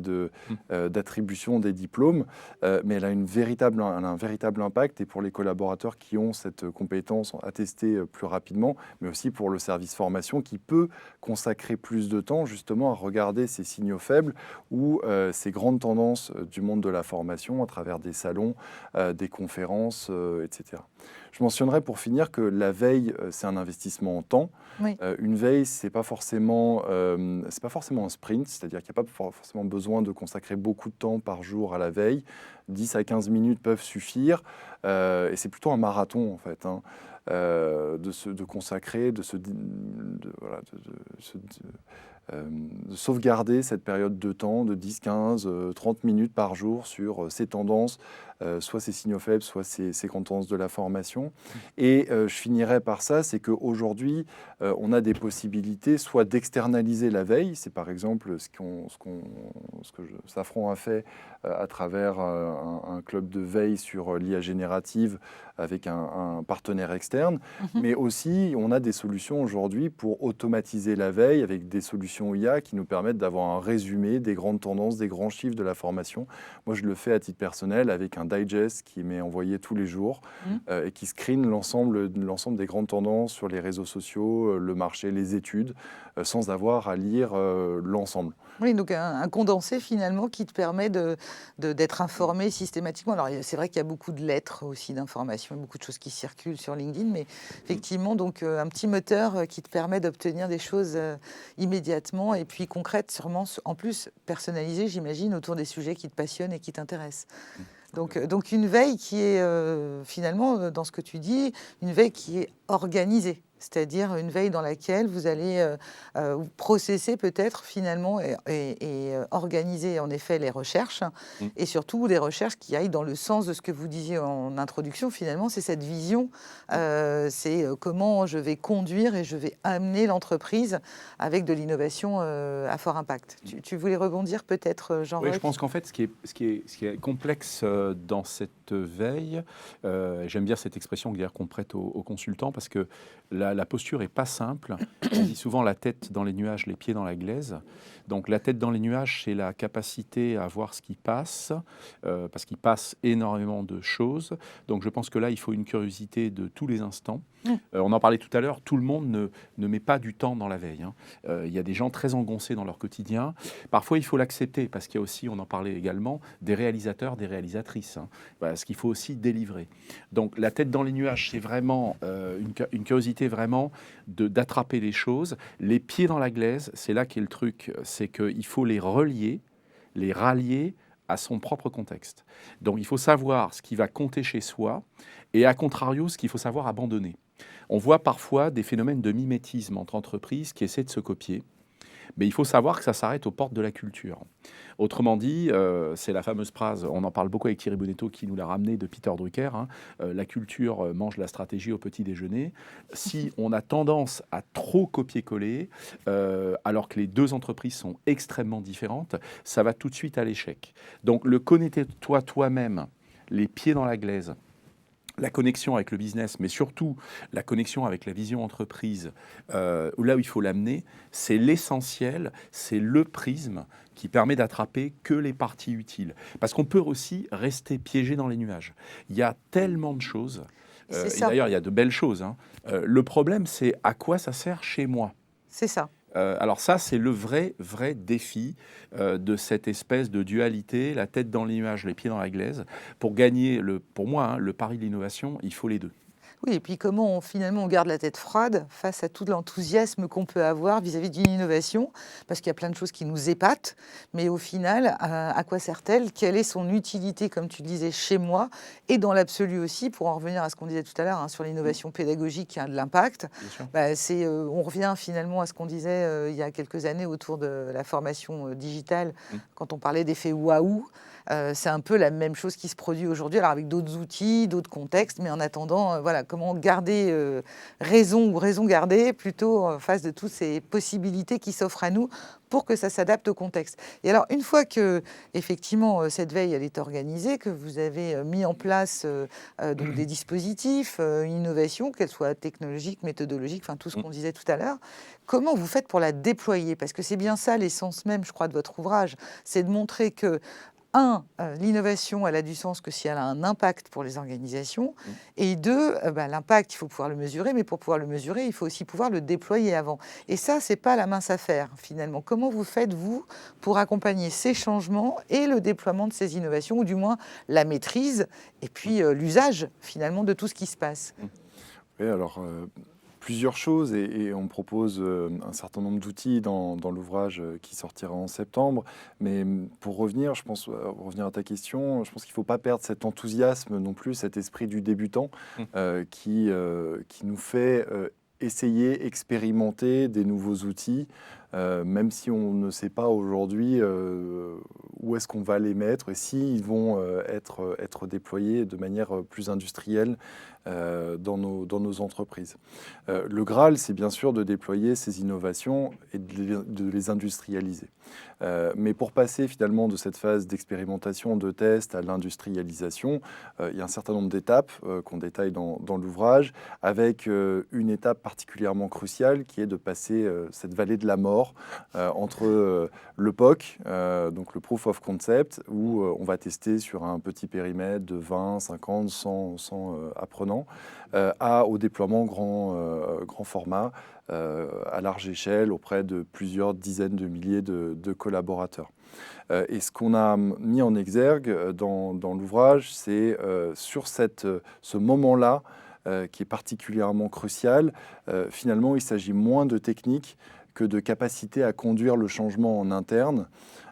d'attribution des diplômes, mais elle a un véritable impact, et pour les collaborateurs qui ont cette compétence attestée plus rapidement, mais aussi pour le service formation qui peut consacrer plus de temps justement à regarder ces signaux faibles ou ces grandes tendances du monde de la formation à travers des salons, des conférences, etc. Je mentionnerai pour finir que la veille, c'est un investissement en temps. Oui. Une veille, c'est pas forcément un sprint, c'est-à-dire qu'il n'y a pas forcément besoin de consacrer beaucoup de temps par jour à la veille. 10 à 15 minutes peuvent suffire, et c'est plutôt un marathon en fait, hein, de consacrer, de sauvegarder cette période de temps de 10, 15, 30 minutes par jour sur ces tendances, soit ces signaux faibles, soit ces grandes tendances de la formation. Et je finirai par ça, c'est qu'aujourd'hui, on a des possibilités soit d'externaliser la veille, c'est par exemple ce que Safran a fait à travers un club de veille sur l'IA générative avec un partenaire externe, mais aussi on a des solutions aujourd'hui pour automatiser la veille avec des solutions IA qui nous permettent d'avoir un résumé des grandes tendances, des grands chiffres de la formation. Moi, je le fais à titre personnel avec un digest qui m'est envoyé tous les jours et qui screen l'ensemble des grandes tendances sur les réseaux sociaux, le marché, les études, sans avoir à lire l'ensemble. Oui, donc un condensé finalement qui te permet d'être informé systématiquement. Alors c'est vrai qu'il y a beaucoup de lettres aussi d'informations, beaucoup de choses qui circulent sur LinkedIn, mais effectivement donc un petit moteur qui te permet d'obtenir des choses immédiatement et puis concrètes, sûrement en plus personnalisées, j'imagine, autour des sujets qui te passionnent et qui t'intéressent. Donc une veille qui est finalement, dans ce que tu dis, une veille qui est organisée. C'est-à-dire une veille dans laquelle vous allez processer peut-être finalement et organiser en effet les recherches et surtout les recherches qui aillent dans le sens de ce que vous disiez en introduction. Finalement, c'est cette vision, c'est comment je vais conduire et je vais amener l'entreprise avec de l'innovation à fort impact. Tu voulais rebondir peut-être, Jean-Roch ? Oui, je pense qu'en fait, ce qui est complexe dans cette veille, j'aime bien cette expression qu'on prête aux consultants parce que la posture n'est pas simple. On dit souvent la tête dans les nuages, les pieds dans la glaise. Donc la tête dans les nuages, c'est la capacité à voir ce qui passe, parce qu'il passe énormément de choses. Donc je pense que là, il faut une curiosité de tous les instants. On en parlait tout à l'heure, tout le monde ne met pas du temps dans la veille. Il y a des gens très engoncés dans leur quotidien. Parfois, il faut l'accepter, parce qu'il y a aussi, on en parlait également, des réalisateurs, des réalisatrices. Parce qu'il faut aussi délivrer. Donc la tête dans les nuages, c'est vraiment une curiosité vraiment d'attraper les choses. Les pieds dans la glaise, c'est là qu'est le truc, c'est qu'il faut les relier, les rallier à son propre contexte. Donc il faut savoir ce qui va compter chez soi et à contrario, ce qu'il faut savoir abandonner. On voit parfois des phénomènes de mimétisme entre entreprises qui essaient de se copier, mais il faut savoir que ça s'arrête aux portes de la culture. Autrement dit, c'est la fameuse phrase, on en parle beaucoup avec Thierry Bonetto qui nous l'a ramené de Peter Drucker, la culture mange la stratégie au petit déjeuner. Si on a tendance à trop copier-coller, alors que les deux entreprises sont extrêmement différentes, ça va tout de suite à l'échec. Donc le connais-toi toi-même, les pieds dans la glaise, la connexion avec le business, mais surtout la connexion avec la vision entreprise, là où il faut l'amener, c'est l'essentiel, c'est le prisme qui permet d'attraper que les parties utiles. Parce qu'on peut aussi rester piégé dans les nuages. Il y a tellement de choses, et d'ailleurs il y a de belles choses. Le problème, c'est à quoi ça sert chez moi. C'est ça. Alors ça, c'est le vrai défi de cette espèce de dualité, la tête dans les nuages, les pieds dans la glaise. Pour gagner, pour moi, le pari de l'innovation, il faut les deux. Oui, et puis comment finalement on garde la tête froide face à tout l'enthousiasme qu'on peut avoir vis-à-vis d'une innovation, parce qu'il y a plein de choses qui nous épatent, mais au final, à quoi sert-elle? Quelle est son utilité, comme tu le disais, chez moi, et dans l'absolu aussi, pour en revenir à ce qu'on disait tout à l'heure, sur l'innovation pédagogique qui a de l'impact, on revient finalement à ce qu'on disait il y a quelques années autour de la formation digitale, quand on parlait d'effet waouh. C'est un peu la même chose qui se produit aujourd'hui, alors avec d'autres outils, d'autres contextes, mais en attendant, voilà, comment garder raison ou raison garder plutôt en face de toutes ces possibilités qui s'offrent à nous pour que ça s'adapte au contexte. Et alors, une fois que, effectivement, cette veille, elle est organisée, que vous avez mis en place donc des dispositifs, une innovation, qu'elle soit technologique, méthodologique, enfin tout ce qu'on disait tout à l'heure, comment vous faites pour la déployer? Parce que c'est bien ça l'essence même, je crois, de votre ouvrage, c'est de montrer que l'innovation, elle a du sens que si elle a un impact pour les organisations. Et deux, l'impact, il faut pouvoir le mesurer, mais pour pouvoir le mesurer, il faut aussi pouvoir le déployer avant. Et ça, c'est pas la mince affaire, finalement. Comment vous faites, vous, pour accompagner ces changements et le déploiement de ces innovations, ou du moins la maîtrise, et puis l'usage, finalement, de tout ce qui se passe? Oui, alors... plusieurs choses et on propose un certain nombre d'outils dans l'ouvrage qui sortira en septembre. Mais pour revenir, je pense, revenir à ta question, je pense qu'il ne faut pas perdre cet enthousiasme non plus, cet esprit du débutant qui nous fait essayer, expérimenter des nouveaux outils, même si on ne sait pas aujourd'hui où est-ce qu'on va les mettre et s'ils vont être déployés de manière plus industrielle dans nos entreprises. Le Graal, c'est bien sûr de déployer ces innovations et de les industrialiser. Mais pour passer finalement de cette phase d'expérimentation, de test à l'industrialisation, il y a un certain nombre d'étapes qu'on détaille dans l'ouvrage, avec une étape particulièrement cruciale qui est de passer cette vallée de la mort entre le POC, donc le Proof of Concept, où on va tester sur un petit périmètre de 20, 50, 100 apprenants, au déploiement grand format, à large échelle, auprès de plusieurs dizaines de milliers de collaborateurs. Et ce qu'on a mis en exergue dans l'ouvrage, c'est sur ce moment-là, qui est particulièrement crucial, finalement, il s'agit moins de technique que de capacité à conduire le changement en interne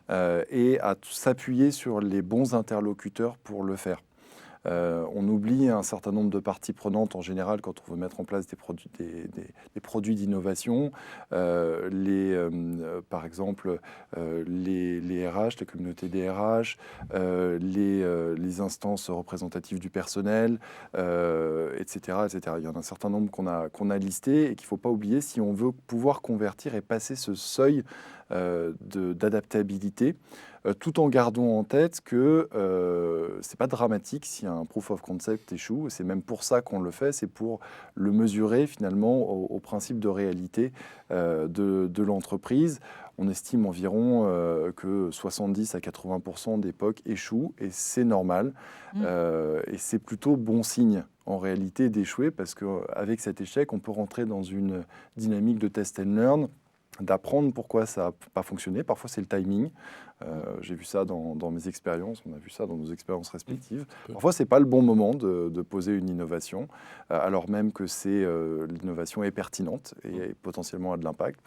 et à s'appuyer sur les bons interlocuteurs pour le faire. On oublie un certain nombre de parties prenantes en général quand on veut mettre en place des produits d'innovation. Par exemple, les RH, la communauté des RH, les instances représentatives du personnel, etc., etc. Il y en a un certain nombre qu'on a listés et qu'il ne faut pas oublier si on veut pouvoir convertir et passer ce seuil d'adaptabilité, tout en gardant en tête que ce n'est pas dramatique si un proof of concept échoue. C'est même pour ça qu'on le fait, c'est pour le mesurer finalement au principe de réalité de l'entreprise. On estime environ que 70 à 80% des POC échouent et c'est normal. Et c'est plutôt bon signe en réalité d'échouer parce qu'avec cet échec, on peut rentrer dans une dynamique de test and learn, d'apprendre pourquoi ça n'a pas fonctionné. Parfois, c'est le timing. J'ai vu ça dans mes expériences, on a vu ça dans nos expériences respectives. Parfois, ce n'est pas le bon moment de poser une innovation, alors même que l'innovation est pertinente et potentiellement a de l'impact.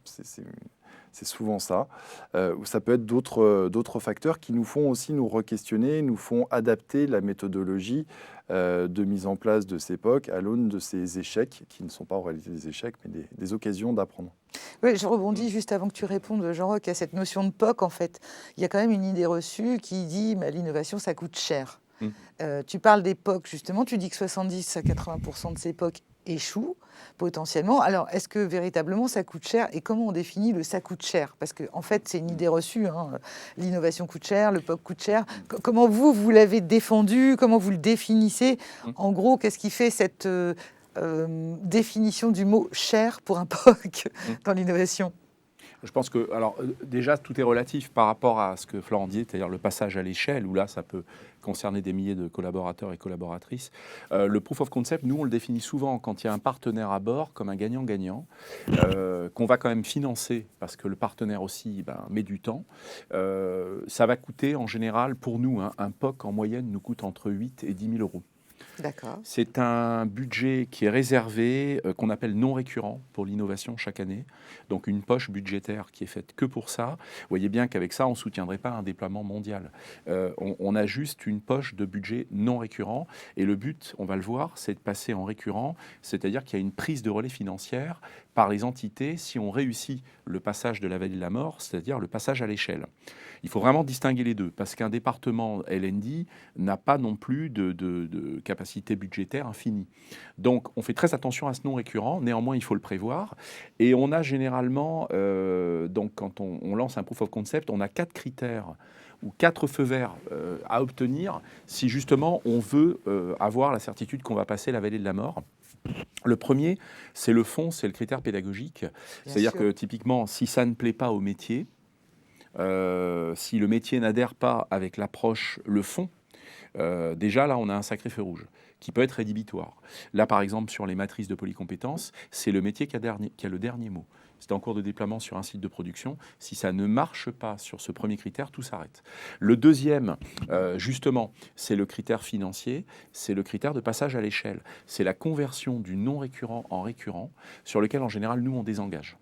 C'est souvent ça. Ça peut être d'autres facteurs qui nous font aussi nous re-questionner, nous font adapter la méthodologie de mise en place de ces POC à l'aune de ces échecs, qui ne sont pas en réalité des échecs, mais des occasions d'apprendre. Oui, je rebondis juste avant que tu répondes, Jean-Roch, à cette notion de POC. En fait, il y a quand même une idée reçue qui dit l'innovation, ça coûte cher. Tu parles des POC, justement, tu dis que 70 à 80% de ces POC échouent potentiellement. Alors, est-ce que véritablement ça coûte cher et comment on définit le ça coûte cher? Parce qu'en fait, c'est une idée reçue. L'innovation coûte cher, le POC coûte cher. Comment vous l'avez défendu? Comment vous le définissez? En gros, qu'est-ce qui fait cette définition du mot cher pour un POC dans l'innovation? Je pense que, alors, déjà, tout est relatif par rapport à ce que Florent dit, c'est-à-dire le passage à l'échelle, où là, ça peut concerner des milliers de collaborateurs et collaboratrices. Le proof of concept, nous, on le définit souvent quand il y a un partenaire à bord comme un gagnant-gagnant, qu'on va quand même financer, parce que le partenaire aussi met du temps. Ça va coûter, en général, pour nous, un POC, en moyenne, nous coûte entre 8 et 10 000 euros. D'accord. C'est un budget qui est réservé, qu'on appelle non récurrent pour l'innovation chaque année. Donc une poche budgétaire qui est faite que pour ça. Vous voyez bien qu'avec ça, on ne soutiendrait pas un déploiement mondial. On a juste une poche de budget non récurrent. Et le but, on va le voir, c'est de passer en récurrent, c'est-à-dire qu'il y a une prise de relais financière par les entités si on réussit le passage de la vallée de la mort, c'est-à-dire le passage à l'échelle. Il faut vraiment distinguer les deux, parce qu'un département LND n'a pas non plus de capacité budgétaire infinie. Donc, on fait très attention à ce non récurrent. Néanmoins, il faut le prévoir. Et on a généralement, donc quand on lance un proof of concept, on a 4 critères ou 4 feux verts à obtenir si justement on veut avoir la certitude qu'on va passer la vallée de la mort. Le premier, c'est le fond, c'est le critère pédagogique. C'est-à-dire que typiquement, si ça ne plaît pas au métier, si le métier n'adhère pas avec l'approche, le fond, déjà là, on a un sacré feu rouge qui peut être rédhibitoire. Là, par exemple, sur les matrices de polycompétences, c'est le métier qui a le dernier mot. C'est en cours de déploiement sur un site de production. Si ça ne marche pas sur ce premier critère, tout s'arrête. Le deuxième, justement, c'est le critère financier, c'est le critère de passage à l'échelle. C'est la conversion du non récurrent en récurrent, sur lequel, en général, nous, on désengage.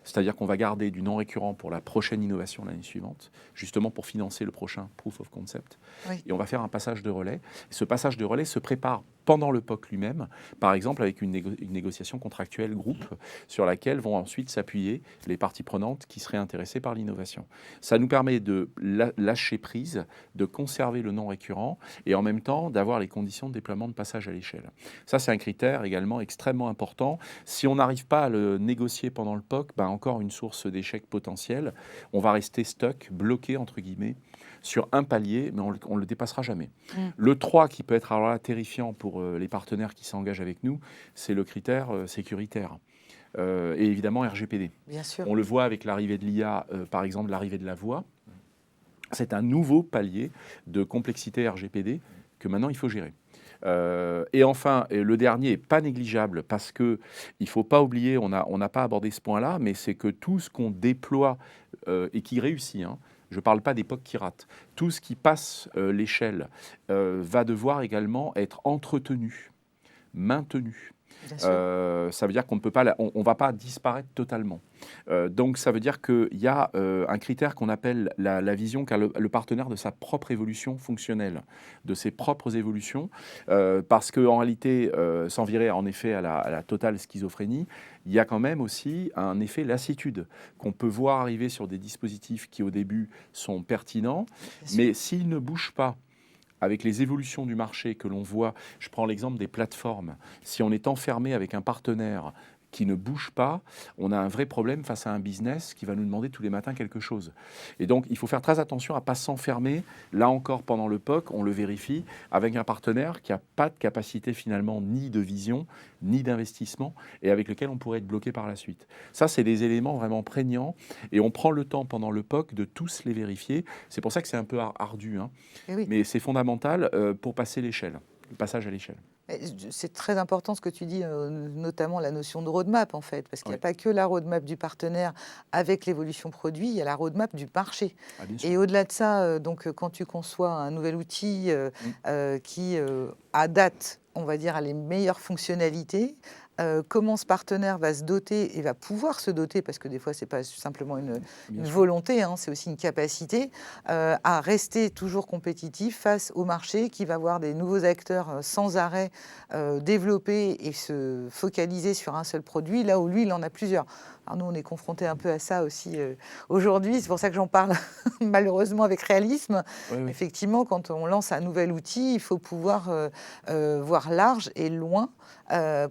C'est-à-dire qu'on va garder du non récurrent pour la prochaine innovation l'année suivante, justement pour financer le prochain proof of concept. Oui. Et on va faire un passage de relais. Et ce passage de relais se prépare pendant le POC lui-même, par exemple avec une négociation contractuelle groupe sur laquelle vont ensuite s'appuyer les parties prenantes qui seraient intéressées par l'innovation. Ça nous permet de lâcher prise, de conserver le non récurrent et en même temps d'avoir les conditions de déploiement de passage à l'échelle. Ça, c'est un critère également extrêmement important. Si on n'arrive pas à le négocier pendant le POC, encore une source d'échec potentiel. On va rester stuck, bloqué, entre guillemets, sur un palier, mais on ne le dépassera jamais. Le 3, qui peut être alors là, terrifiant pour les partenaires qui s'engagent avec nous, c'est le critère sécuritaire. Et évidemment RGPD. Bien sûr. On le voit avec l'arrivée de l'IA, par exemple l'arrivée de la voix. C'est un nouveau palier de complexité RGPD que maintenant il faut gérer. Et enfin, le dernier, pas négligeable, parce qu'il ne faut pas oublier, on n'a pas abordé ce point-là, mais c'est que tout ce qu'on déploie et qui réussit, je ne parle pas des POC qui ratent, tout ce qui passe l'échelle va devoir également être entretenu, maintenu. Ça veut dire qu'on ne peut pas, on va pas disparaître totalement. Donc ça veut dire qu'il y a un critère qu'on appelle la vision qu'a le partenaire de sa propre évolution fonctionnelle, de ses propres évolutions, parce qu'en réalité, sans virer en effet à la totale schizophrénie, il y a quand même aussi un effet lassitude qu'on peut voir arriver sur des dispositifs qui au début sont pertinents, mais s'ils ne bougent pas, avec les évolutions du marché que l'on voit, je prends l'exemple des plateformes, si on est enfermé avec un partenaire qui ne bouge pas, on a un vrai problème face à un business qui va nous demander tous les matins quelque chose. Et donc, il faut faire très attention à ne pas s'enfermer, là encore pendant le POC, on le vérifie, avec un partenaire qui n'a pas de capacité finalement ni de vision, ni d'investissement, et avec lequel on pourrait être bloqué par la suite. Ça, c'est des éléments vraiment prégnants, et on prend le temps pendant le POC de tous les vérifier. C'est pour ça que c'est un peu ardu, Oui. Mais c'est fondamental pour passer l'échelle, le passage à l'échelle. C'est très important ce que tu dis, notamment la notion de roadmap, en fait, parce qu'il n'y a pas que la roadmap du partenaire avec l'évolution produit, il y a la roadmap du marché. Et au-delà de ça, donc, quand tu conçois un nouvel outil qui, à date, on va dire, a les meilleures fonctionnalités, comment ce partenaire va se doter et va pouvoir se doter, parce que des fois, ce n'est pas simplement une volonté, c'est aussi une capacité, à rester toujours compétitif face au marché qui va voir des nouveaux acteurs sans arrêt développer et se focaliser sur un seul produit, là où lui, il en a plusieurs. Alors nous, on est confrontés un peu à ça aussi aujourd'hui. C'est pour ça que j'en parle malheureusement avec réalisme. Oui. Effectivement, quand on lance un nouvel outil, il faut pouvoir voir large et loin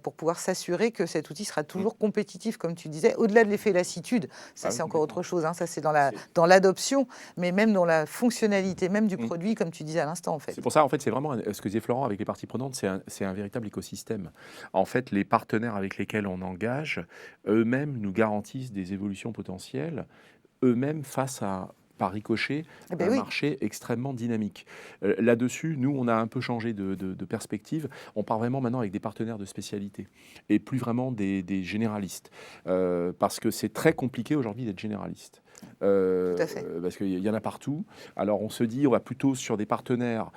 pour pouvoir s'assurer que cet outil sera toujours compétitif, comme tu disais, au-delà de l'effet lassitude. Ça, c'est encore autre chose. Ça, c'est dans l'adoption, mais même dans la fonctionnalité même du produit, comme tu disais à l'instant, en fait. C'est pour ça, en fait, c'est vraiment ce que disait Florent avec les parties prenantes, c'est un véritable écosystème. En fait, les partenaires avec lesquels on engage, eux-mêmes nous garantissent des évolutions potentielles, eux-mêmes face à, par ricochet, un marché extrêmement dynamique. Là-dessus, nous, on a un peu changé de perspective. On part vraiment maintenant avec des partenaires de spécialité et plus vraiment des généralistes. Parce que c'est très compliqué aujourd'hui d'être généraliste. Parce qu'il y en a partout. Alors on se dit, on va plutôt sur des partenaires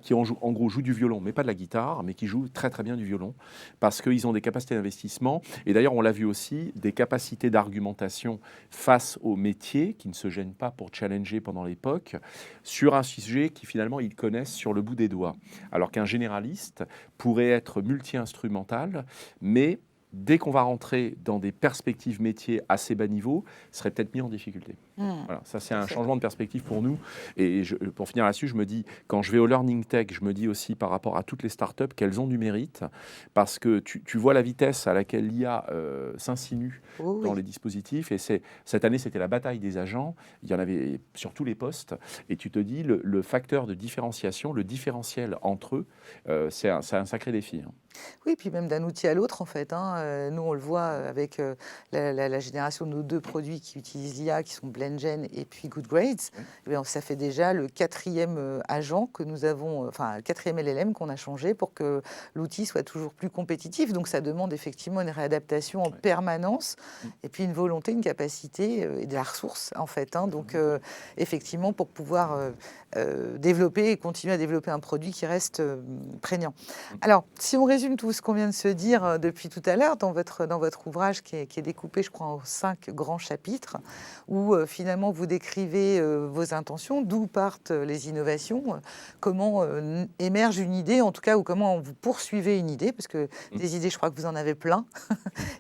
qui en gros jouent du violon, mais pas de la guitare, mais qui jouent très très bien du violon, parce qu'ils ont des capacités d'investissement. Et d'ailleurs, on l'a vu aussi, des capacités d'argumentation face au métier, qui ne se gênent pas pour challenger pendant l'époque, sur un sujet qui finalement ils connaissent sur le bout des doigts. Alors qu'un généraliste pourrait être multi-instrumental, mais dès qu'on va rentrer dans des perspectives métiers assez bas niveau, seraient peut-être mis en difficulté. Voilà, ça c'est un changement de perspective pour nous. Et pour finir là-dessus, je me dis, quand je vais au Learning Tech, je me dis aussi par rapport à toutes les startups qu'elles ont du mérite, parce que tu vois la vitesse à laquelle l'IA s'insinue dans les dispositifs. Et cette année, c'était la bataille des agents. Il y en avait sur tous les postes. Et tu te dis, le facteur de différenciation, le différentiel entre eux, c'est un sacré défi. Oui, puis même d'un outil à l'autre, en fait. Nous, on le voit avec la génération de nos 2 produits qui utilisent l'IA, qui sont BlendGen et puis Good Grades. Eh bien, ça fait déjà le 4e agent que nous avons, enfin, le 4e LLM qu'on a changé pour que l'outil soit toujours plus compétitif. Donc, ça demande effectivement une réadaptation en permanence et puis une volonté, une capacité et de la ressource, en fait. Donc, effectivement, pour pouvoir développer et continuer à développer un produit qui reste prégnant. Alors, si on résume tout ce qu'on vient de se dire depuis tout à l'heure dans votre ouvrage qui est découpé, je crois, en 5 grands chapitres, où finalement vous décrivez vos intentions, d'où partent les innovations, comment émerge une idée, en tout cas, ou comment vous poursuivez une idée, parce que des idées, je crois que vous en avez plein,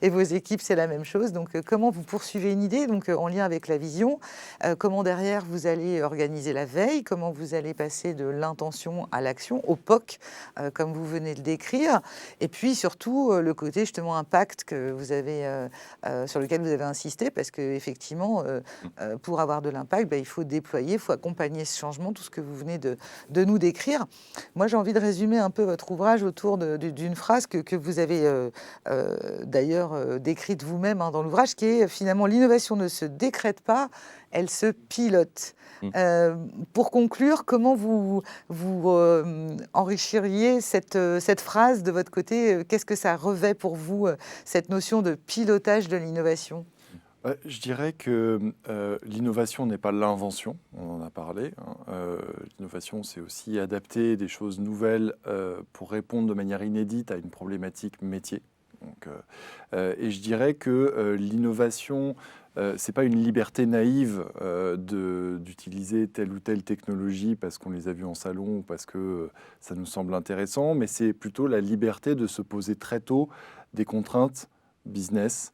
et vos équipes, c'est la même chose. Donc, comment vous poursuivez une idée, donc en lien avec la vision, comment derrière vous allez organiser la veille, comment vous allez passer de l'intention à l'action, au POC, comme vous venez de le décrire. Et puis surtout le côté justement impact que vous avez, sur lequel vous avez insisté, parce qu'effectivement, pour avoir de l'impact, il faut déployer, il faut accompagner ce changement, tout ce que vous venez de nous décrire. Moi, j'ai envie de résumer un peu votre ouvrage autour d'une phrase que vous avez d'ailleurs décrite vous-même dans l'ouvrage, qui est finalement: l'innovation ne se décrète pas, elle se pilote. Pour conclure, comment vous enrichiriez cette phrase de votre côté? Qu'est-ce que ça revêt pour vous, cette notion de pilotage de l'innovation? Je dirais que l'innovation n'est pas l'invention, on en a parlé. L'innovation, c'est aussi adapter des choses nouvelles pour répondre de manière inédite à une problématique métier. Donc, et je dirais que l'innovation, c'est pas une liberté naïve d'utiliser telle ou telle technologie parce qu'on les a vues en salon ou parce que ça nous semble intéressant, mais c'est plutôt la liberté de se poser très tôt des contraintes business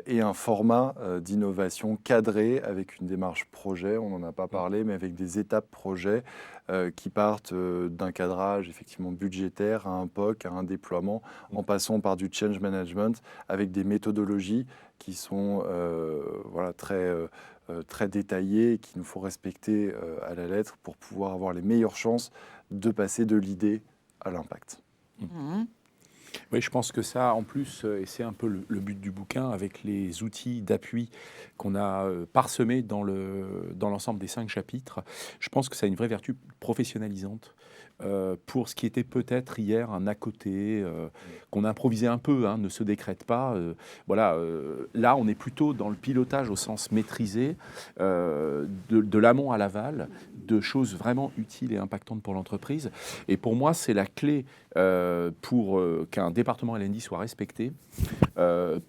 et un format d'innovation cadré avec une démarche projet, on n'en a pas parlé, mais avec des étapes projet qui partent d'un cadrage effectivement budgétaire à un POC, à un déploiement, en passant par du change management, avec des méthodologies qui sont très détaillées et qu'il nous faut respecter à la lettre pour pouvoir avoir les meilleures chances de passer de l'idée à l'impact. Oui, je pense que ça, en plus, et c'est un peu le but du bouquin, avec les outils d'appui qu'on a parsemés dans l'ensemble des 5 chapitres, je pense que ça a une vraie vertu professionnalisante. Pour ce qui était peut-être hier un à côté, qu'on a improvisé un peu, ne se décrète pas. Là, on est plutôt dans le pilotage au sens maîtrisé, de l'amont à l'aval, de choses vraiment utiles et impactantes pour l'entreprise. Et pour moi, c'est la clé pour qu'un département L&D soit respecté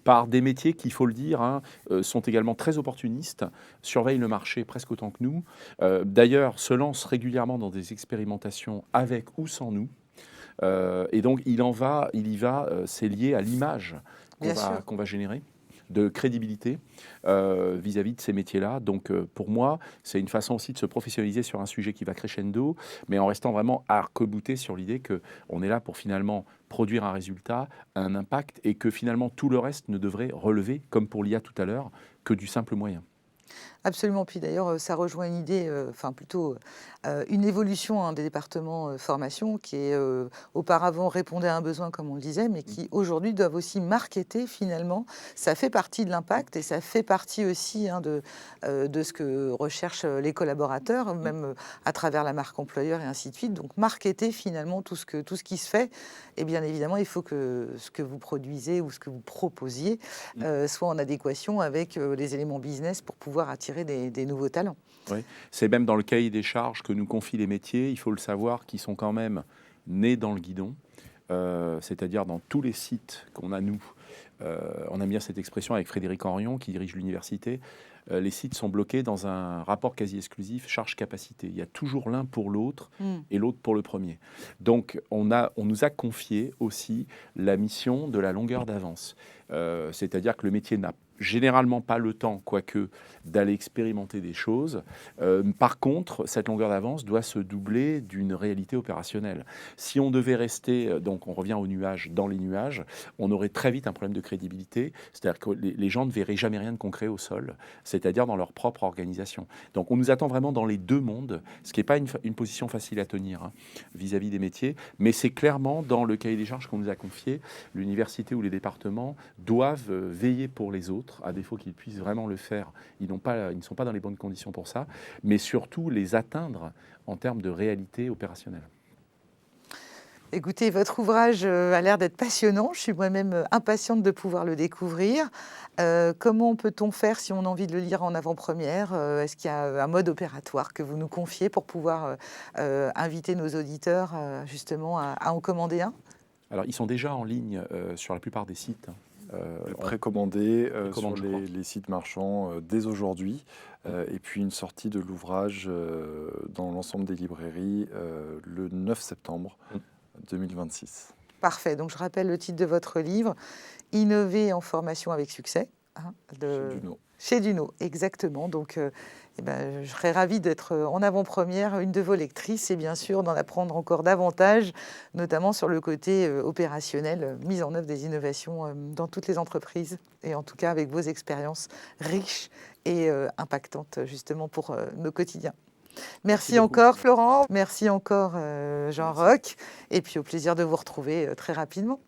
par des métiers qui, il faut le dire, sont également très opportunistes, surveillent le marché presque autant que nous. D'ailleurs, se lancent régulièrement dans des expérimentations avec ou sans nous. Et donc, il y va, c'est lié à l'image qu'on va générer, de crédibilité vis-à-vis de ces métiers-là. Donc, pour moi, c'est une façon aussi de se professionnaliser sur un sujet qui va crescendo, mais en restant vraiment arc-bouté sur l'idée qu'on est là pour finalement produire un résultat, un impact, et que finalement tout le reste ne devrait relever, comme pour l'IA tout à l'heure, que du simple moyen. Absolument. Puis d'ailleurs, ça rejoint une idée, une évolution des départements formation qui auparavant répondait à un besoin, comme on le disait, mais qui aujourd'hui doivent aussi marketer finalement. Ça fait partie de l'impact et ça fait partie aussi de ce que recherchent les collaborateurs, même à travers la marque employeur et ainsi de suite. Donc marketer finalement tout ce qui se fait. Et bien évidemment, il faut que ce que vous produisez ou ce que vous proposiez soit en adéquation avec les éléments business pour pouvoir attirer des nouveaux talents. Oui. C'est même dans le cahier des charges que nous confient les métiers, il faut le savoir, qui sont quand même nés dans le guidon, c'est-à-dire dans tous les sites qu'on a, nous. On aime bien cette expression avec Frédéric Henrion, qui dirige l'université. les sites sont bloqués dans un rapport quasi exclusif charge-capacité. Il y a toujours l'un pour l'autre et l'autre pour le premier. Donc, on nous a confié aussi la mission de la longueur d'avance. C'est-à-dire que le métier n'a généralement pas le temps, quoique, d'aller expérimenter des choses. Par contre, cette longueur d'avance doit se doubler d'une réalité opérationnelle. Si on devait rester, donc on revient aux nuages, dans les nuages, on aurait très vite un problème de crédibilité, c'est-à-dire que les gens ne verraient jamais rien de concret au sol, c'est-à-dire dans leur propre organisation. Donc on nous attend vraiment dans les deux mondes, ce qui n'est pas une position facile à tenir hein, vis-à-vis des métiers, mais c'est clairement dans le cahier des charges qu'on nous a confié, l'université ou les départements doivent veiller pour les autres, à défaut qu'ils puissent vraiment le faire. Ils ne sont pas dans les bonnes conditions pour ça, mais surtout les atteindre en termes de réalité opérationnelle. Écoutez, votre ouvrage a l'air d'être passionnant. Je suis moi-même impatiente de pouvoir le découvrir. Comment peut-on faire si on a envie de le lire en avant-première? Est-ce qu'il y a un mode opératoire que vous nous confiez pour pouvoir inviter nos auditeurs justement à en commander un? Alors, ils sont déjà en ligne sur la plupart des sites. Précommandé sur les sites marchands dès aujourd'hui. Et puis une sortie de l'ouvrage dans l'ensemble des librairies le 9 septembre 2026. Parfait. Donc, je rappelle le titre de votre livre, « Innover en formation avec succès ». Hein, Chez Duno. Chez Duno, exactement. Donc, je serais ravie d'être en avant-première, une de vos lectrices, et bien sûr d'en apprendre encore davantage, notamment sur le côté opérationnel, mise en œuvre des innovations dans toutes les entreprises, et en tout cas avec vos expériences riches et impactantes justement pour nos quotidiens. Merci encore Florent, merci encore Jean-Roch, et puis au plaisir de vous retrouver très rapidement.